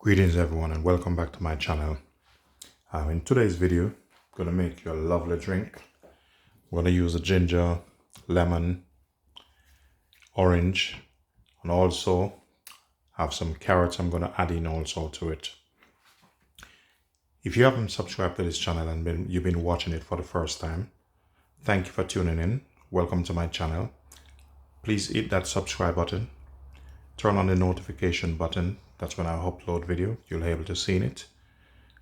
Greetings everyone and welcome back to my channel. In today's video, I'm going to make you a lovely drink. I'm going to use a ginger, lemon, orange, and also have some carrots I'm going to add in also to it. If you haven't subscribed to this channel and you've been watching it for the first time, thank you for tuning in. Welcome to my channel. Please hit that subscribe button. Turn on the notification button. That's when I upload video. You'll be able to see it.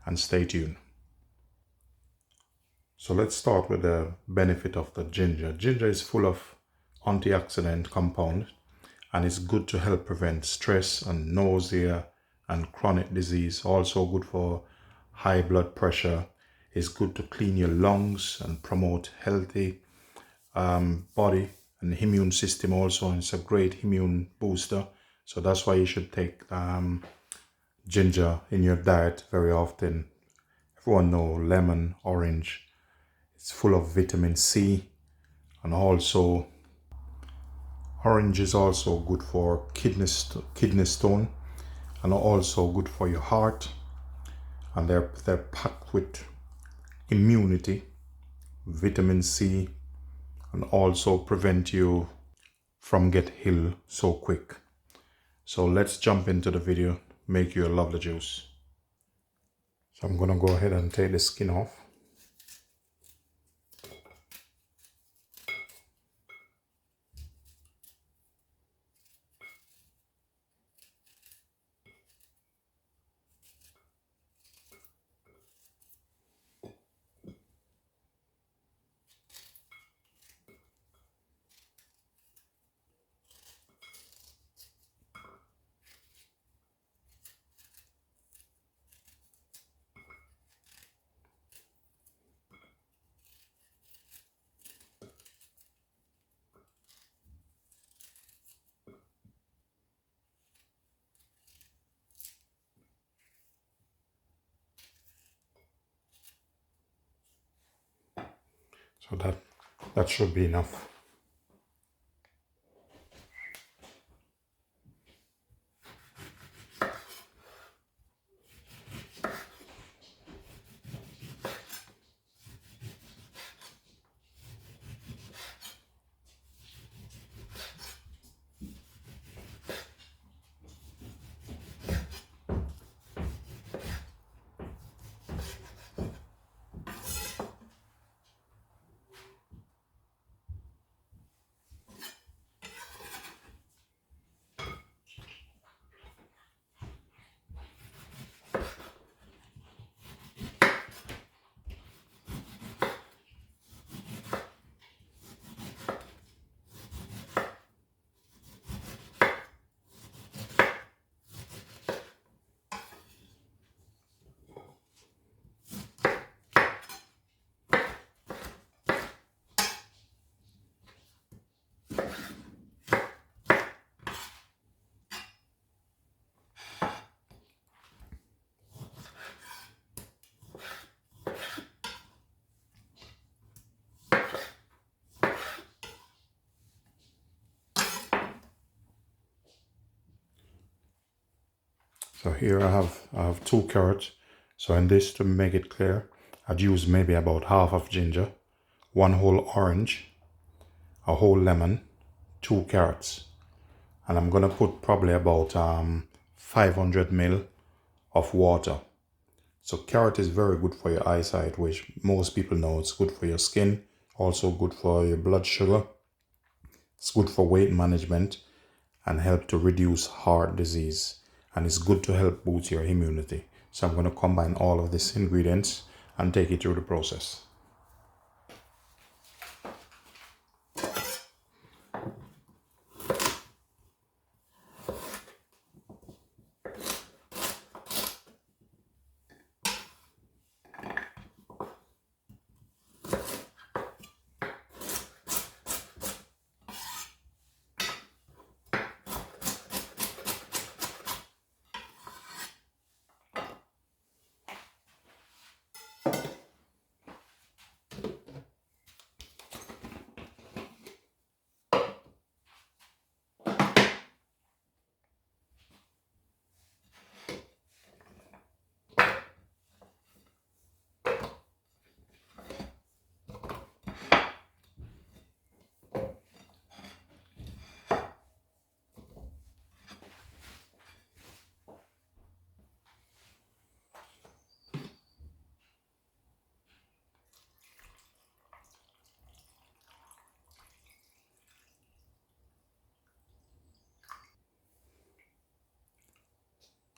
And stay tuned. So let's start with the benefit of the ginger. Ginger is full of antioxidant compound and it's good to help prevent stress and nausea and chronic disease. Also good for high blood pressure. It's good to clean your lungs and promote healthy body and immune system also. And it's a great immune booster. So that's why you should take ginger in your diet very often. Everyone knows lemon, orange. It's full of vitamin C, and also orange is also good for kidney stone and also good for your heart. And they're packed with immunity, vitamin C, and also prevent you from get ill so quick. So let's jump into the video, make you a lovely juice. So I'm gonna go ahead and take the skin off. So that should be enough. So here I have 2 carrots. So in this, to make it clear, I'd use maybe about half of ginger, 1 whole orange, a whole lemon, 2 carrots. And I'm gonna put probably about 500 ml of water. So carrot is very good for your eyesight, which most people know. It's good for your skin, also good for your blood sugar. It's good for weight management and help to reduce heart disease. And it's good to help boost your immunity. So I'm going to combine all of these ingredients and take you through the process.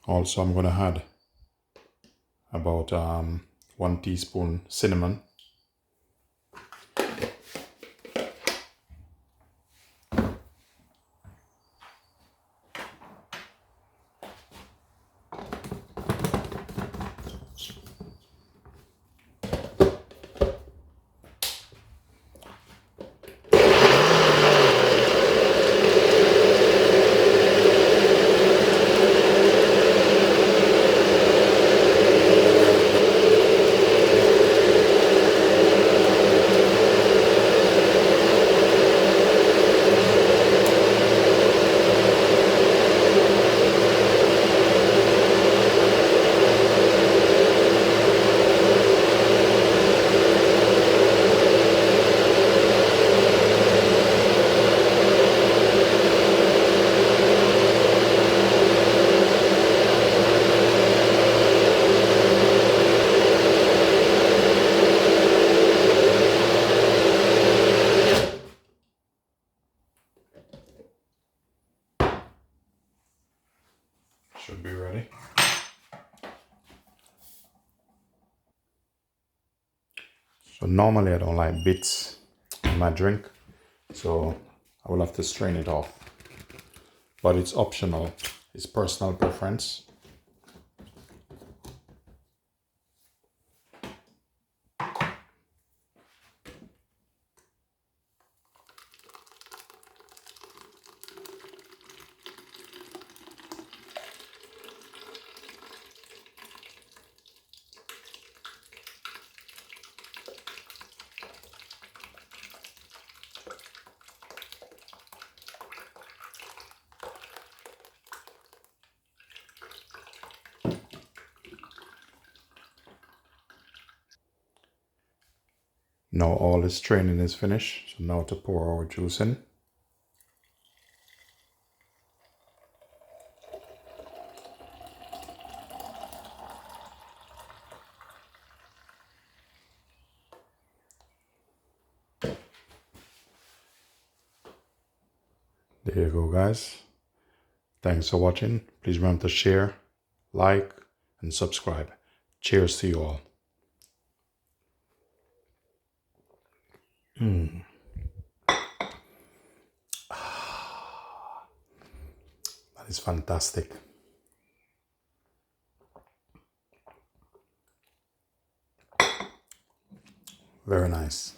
Also, I'm going to add about 1 teaspoon cinnamon. Should be ready. So normally I don't like bits in my drink, so I will have to strain it off. But it's optional, it's personal preference. Now all the straining is finished, so now to pour our juice in. There you go, guys. Thanks for watching. Please remember to share, like, and subscribe. Cheers to you all. That is fantastic. Very nice.